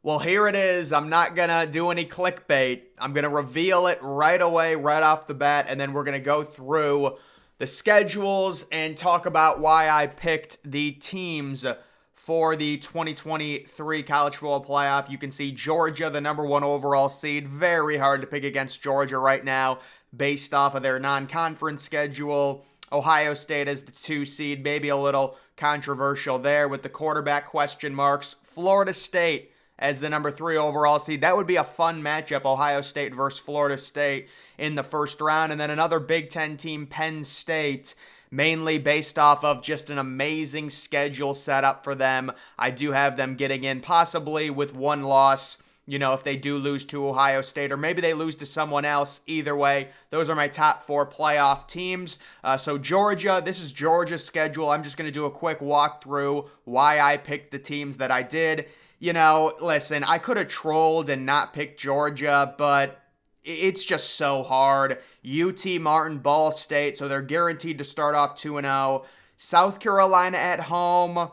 Well, here it is. I'm not going to do any clickbait. I'm going to reveal it right away, right off the bat, and then we're going to go through the schedules and talk about why I picked the teams for the 2023 college football playoff. You can see Georgia, the number one overall seed. Very hard to pick against Georgia right now based off of their non-conference schedule. Ohio State as the 2 seed, maybe a little controversial there with the quarterback question marks. Florida State as the number 3 overall seed. That would be a fun matchup, Ohio State versus Florida State in the first round. And then another Big Ten team, Penn State, mainly based off of just an amazing schedule set up for them. I do have them getting in possibly with one loss, if they do lose to Ohio State, or maybe they lose to someone else. Either way, those are my top 4 playoff teams. So Georgia, this is Georgia's schedule. I'm just going to do a quick walkthrough why I picked the teams that I did. Listen, I could have trolled and not picked Georgia, but it's just so hard. UT Martin, Ball State, so they're guaranteed to start off 2-0. South Carolina at home,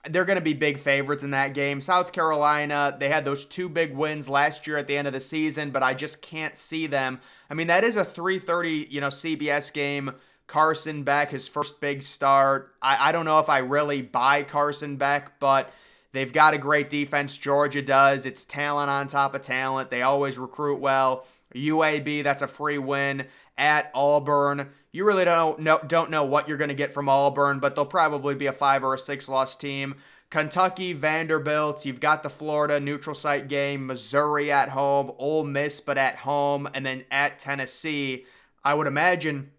they're going to be big favorites in that game. South Carolina, they had those 2 big wins last year at the end of the season, but I just can't see them. I mean, that is a 3:30, CBS game. Carson Beck, his first big start. I don't know if I really buy Carson Beck, but they've got a great defense. Georgia does. It's talent on top of talent. They always recruit well. UAB, that's a free win at Auburn. You really don't know what you're going to get from Auburn, but they'll probably be a 5 or a 6 loss team. Kentucky, Vanderbilt, you've got the Florida neutral site game. Missouri at home, Ole Miss but at home, and then at Tennessee. I would imagine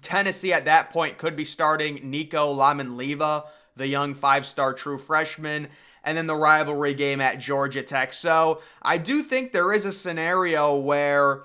Tennessee at that point could be starting Nico Lamanleva, the young 5-star true freshman, and then the rivalry game at Georgia Tech. So I do think there is a scenario where,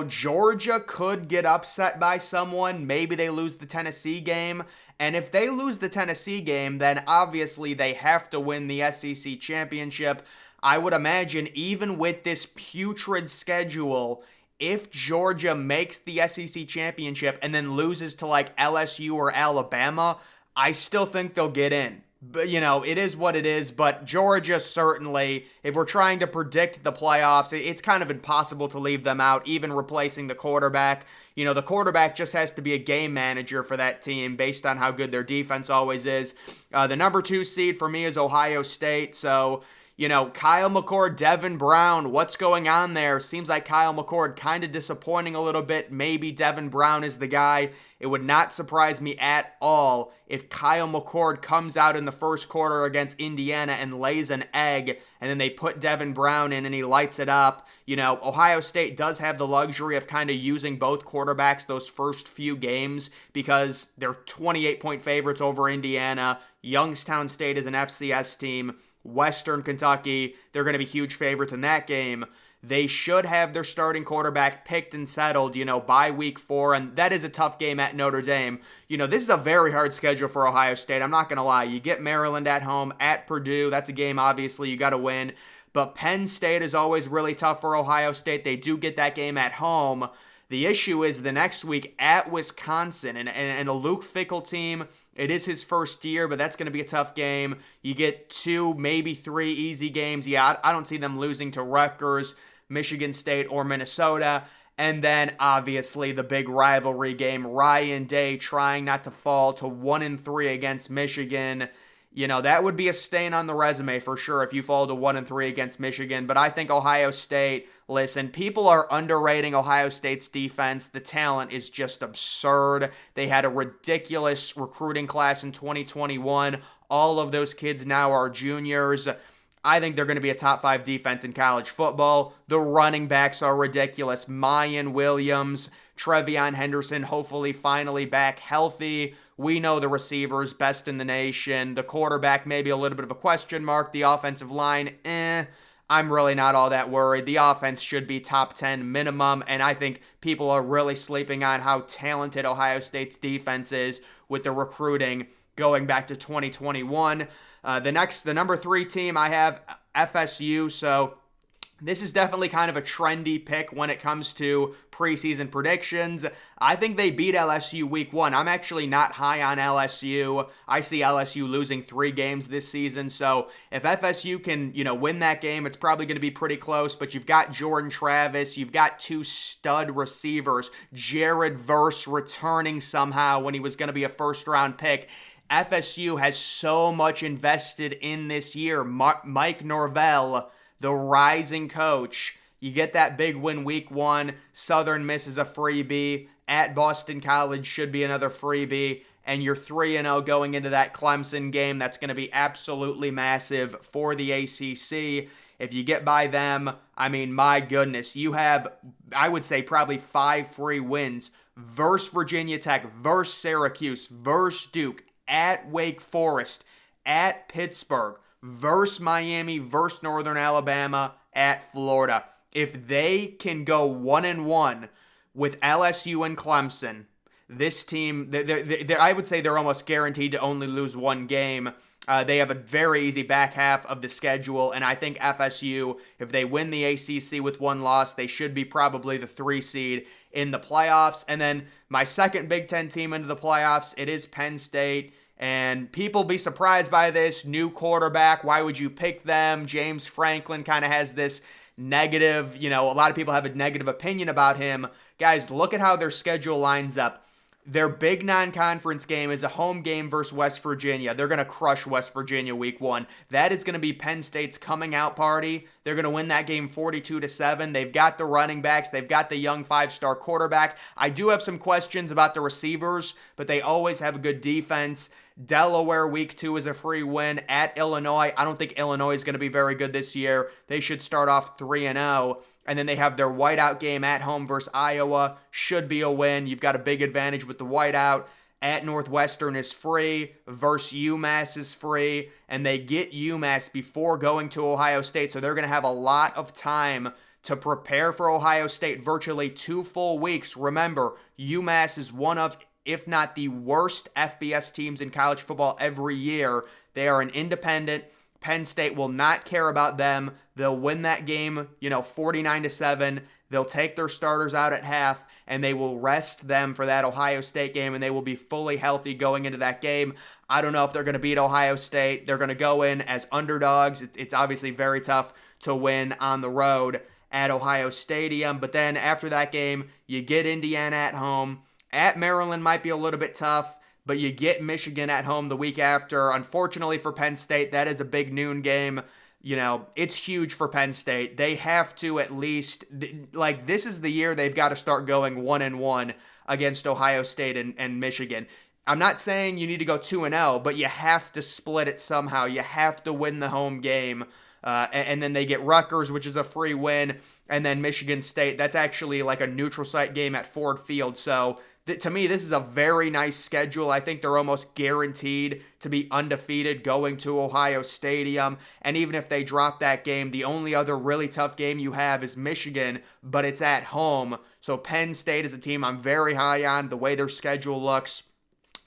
Georgia could get upset by someone. Maybe they lose the Tennessee game. And if they lose the Tennessee game, then obviously they have to win the SEC championship. I would imagine even with this putrid schedule, if Georgia makes the SEC championship and then loses to like LSU or Alabama, I still think they'll get in. But, it is what it is. But Georgia, certainly, if we're trying to predict the playoffs, it's kind of impossible to leave them out, even replacing the quarterback. The quarterback just has to be a game manager for that team based on how good their defense always is. The number 2 seed for me is Ohio State. So, Kyle McCord, Devin Brown, what's going on there? Seems like Kyle McCord kind of disappointing a little bit. Maybe Devin Brown is the guy. It would not surprise me at all if Kyle McCord comes out in the first quarter against Indiana and lays an egg, and then they put Devin Brown in and he lights it up. Ohio State does have the luxury of kind of using both quarterbacks those first few games because they're 28-point favorites over Indiana. Youngstown State is an FCS team. Western Kentucky, they're going to be huge favorites in that game. They should have their starting quarterback picked and settled, by week 4, and that is a tough game at Notre Dame. This is a very hard schedule for Ohio State. I'm not going to lie. You get Maryland at home, at Purdue. That's a game, obviously, you got to win. But Penn State is always really tough for Ohio State. They do get that game at home. The issue is the next week at Wisconsin, and a Luke Fickell team. It is his first year, but that's going to be a tough game. You get 2, maybe 3 easy games. Yeah, I don't see them losing to Rutgers, Michigan State, or Minnesota. And then, obviously, the big rivalry game. Ryan Day trying not to fall to 1-3 against Michigan. That would be a stain on the resume for sure if you fall to 1-3 against Michigan. But I think Ohio State, listen, people are underrating Ohio State's defense. The talent is just absurd. They had a ridiculous recruiting class in 2021. All of those kids now are juniors. I think they're going to be a top 5 defense in college football. The running backs are ridiculous. Mayan Williams, Trevion Henderson, hopefully finally back healthy. We know the receivers, best in the nation. The quarterback, maybe a little bit of a question mark. The offensive line, I'm really not all that worried. The offense should be top 10 minimum, and I think people are really sleeping on how talented Ohio State's defense is with the recruiting going back to 2021. The number 3 team I have, FSU, so This is definitely kind of a trendy pick when it comes to preseason predictions. I think they beat LSU week 1. I'm actually not high on LSU. I see LSU losing 3 games this season. So if FSU can, win that game, it's probably going to be pretty close. But you've got Jordan Travis. You've got 2 stud receivers. Jared Verse returning somehow when he was going to be a first-round pick. FSU has so much invested in this year. Mike Norvell, the rising coach. You get that big win week 1. Southern Miss is a freebie. At Boston College should be another freebie. And you're 3-0 going into that Clemson game. That's going to be absolutely massive for the ACC. If you get by them, I mean, my goodness, you have, I would say, probably 5 free wins versus Virginia Tech, versus Syracuse, versus Duke, at Wake Forest, at Pittsburgh, versus Miami, versus Northern Alabama, at Florida. If they can go 1-1 with LSU and Clemson, this team, I would say they're almost guaranteed to only lose 1 game. They have a very easy back half of the schedule, and I think FSU, if they win the ACC with 1 loss, they should be probably the 3 seed in the playoffs. And then my second Big Ten team into the playoffs, it is Penn State. And people be surprised by this. New quarterback, why would you pick them? James Franklin kind of has this negative, a lot of people have a negative opinion about him. Guys, look at how their schedule lines up. Their big non-conference game is a home game versus West Virginia. They're going to crush West Virginia week 1. That is going to be Penn State's coming out party. They're going to win that game 42-7. They've got the running backs. They've got the young 5-star quarterback. I do have some questions about the receivers, but they always have a good defense. Delaware week 2 is a free win at Illinois. I don't think Illinois is going to be very good this year. They should start off 3-0. And then they have their whiteout game at home versus Iowa. Should be a win. You've got a big advantage with the whiteout. At Northwestern is free. Versus UMass is free. And they get UMass before going to Ohio State. So they're going to have a lot of time to prepare for Ohio State. Virtually 2 full weeks. Remember, UMass is one of, if not the worst FBS teams in college football every year. They are an independent. Penn State will not care about them. They'll win that game, 49-7. They'll take their starters out at half, and they will rest them for that Ohio State game, and they will be fully healthy going into that game. I don't know if they're going to beat Ohio State. They're going to go in as underdogs. It's obviously very tough to win on the road at Ohio Stadium. But then after that game, you get Indiana at home. At Maryland might be a little bit tough, but you get Michigan at home the week after. Unfortunately for Penn State, that is a big noon game. It's huge for Penn State. They have to at least, this is the year they've got to start going 1-1 against Ohio State and Michigan. I'm not saying you need to go 2-0, but you have to split it somehow. You have to win the home game. And then they get Rutgers, which is a free win, and then Michigan State. That's actually like a neutral site game at Ford Field. So to me, this is a very nice schedule. I think they're almost guaranteed to be undefeated going to Ohio Stadium. And even if they drop that game, the only other really tough game you have is Michigan, but it's at home. So Penn State is a team I'm very high on, the way their schedule looks.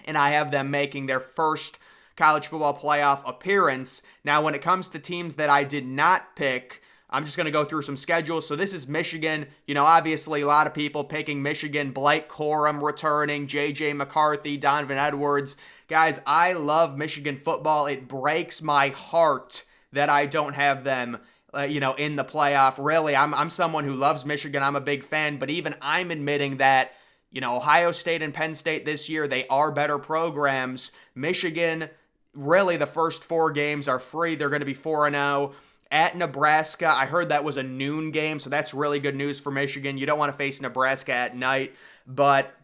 And I have them making their first college football playoff appearance. Now, when it comes to teams that I did not pick, I'm just going to go through some schedules. So this is Michigan. Obviously a lot of people picking Michigan. Blake Corum returning, J.J. McCarthy, Donovan Edwards. Guys, I love Michigan football. It breaks my heart that I don't have them, in the playoff. Really, I'm someone who loves Michigan. I'm a big fan. But even I'm admitting that, Ohio State and Penn State this year, they are better programs. Michigan, really the first 4 games are free. They're going to be 4-0. At Nebraska, I heard that was a noon game, so that's really good news for Michigan. You don't want to face Nebraska at night, but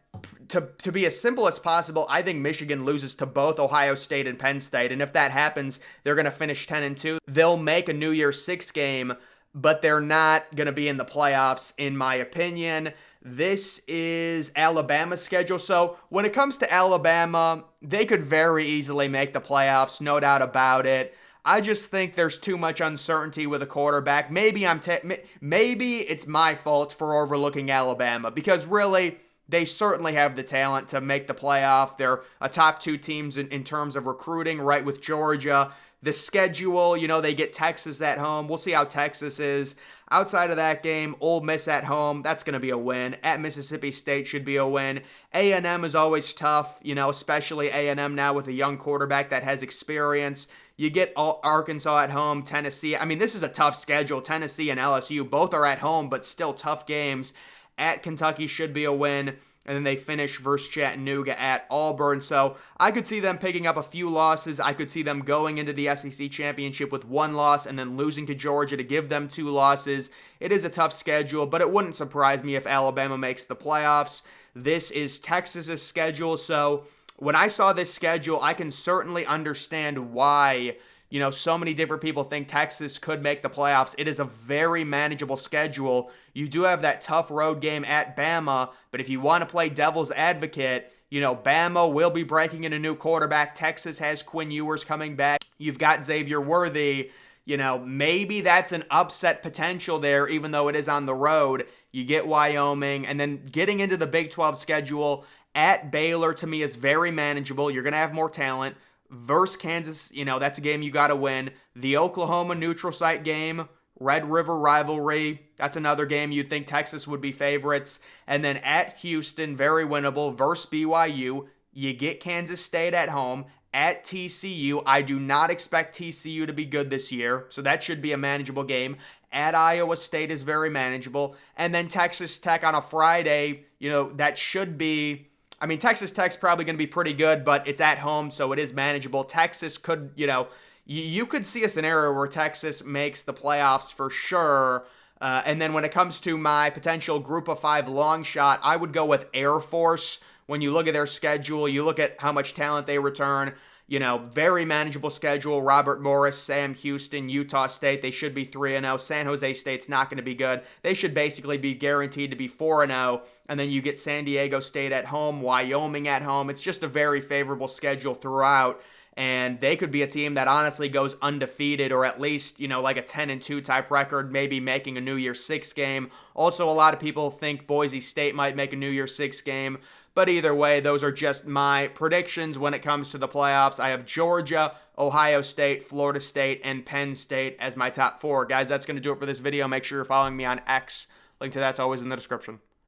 to be as simple as possible, I think Michigan loses to both Ohio State and Penn State, and if that happens, they're going to finish 10-2. They'll make a New Year's 6 game, but they're not going to be in the playoffs, in my opinion. This is Alabama's schedule. So when it comes to Alabama, they could very easily make the playoffs, no doubt about it. I just think there's too much uncertainty with a quarterback. Maybe it's my fault for overlooking Alabama, because really, they certainly have the talent to make the playoff. They're a top 2 teams in terms of recruiting, right with Georgia. The schedule, they get Texas at home. We'll see how Texas is. Outside of that game, Ole Miss at home, that's going to be a win. At Mississippi State should be a win. A&M is always tough, especially A&M now with a young quarterback that has experience. You get Arkansas at home, Tennessee. I mean, this is a tough schedule. Tennessee and LSU, both are at home, but still tough games. At Kentucky should be a win. And then they finish versus Chattanooga at Auburn. So I could see them picking up a few losses. I could see them going into the SEC championship with one loss and then losing to Georgia to give them 2 losses. It is a tough schedule, but it wouldn't surprise me if Alabama makes the playoffs. This is Texas's schedule. So when I saw this schedule, I can certainly understand why so many different people think Texas could make the playoffs. It is a very manageable schedule. You do have that tough road game at Bama, but if you want to play devil's advocate, Bama will be breaking in a new quarterback. Texas has Quinn Ewers coming back. You've got Xavier Worthy. Maybe that's an upset potential there, even though it is on the road. You get Wyoming, and then getting into the Big 12 schedule at Baylor, to me, is very manageable. You're going to have more talent. Versus Kansas, that's a game you got to win. The Oklahoma neutral site game, Red River rivalry, that's another game you'd think Texas would be favorites. And then at Houston, very winnable. Versus BYU, you get Kansas State at home. At TCU, I do not expect TCU to be good this year, so that should be a manageable game. At Iowa State is very manageable. And then Texas Tech on a Friday, that should be... Texas Tech's probably going to be pretty good, but it's at home, so it is manageable. Texas could, you could see a scenario where Texas makes the playoffs for sure. And then when it comes to my potential Group of 5 long shot, I would go with Air Force. When you look at their schedule, you look at how much talent they return. Very manageable schedule. Robert Morris, Sam Houston, Utah State, they should be 3-0. San Jose State's not going to be good. They should basically be guaranteed to be 4-0. And then you get San Diego State at home, Wyoming at home. It's just a very favorable schedule throughout. And they could be a team that honestly goes undefeated, or at least, like a 10-2 type record, maybe making a New Year's 6 game. Also, a lot of people think Boise State might make a New Year's 6 game. But either way, those are just my predictions when it comes to the playoffs. I have Georgia, Ohio State, Florida State, and Penn State as my top 4. Guys, that's going to do it for this video. Make sure you're following me on X. Link to that's always in the description.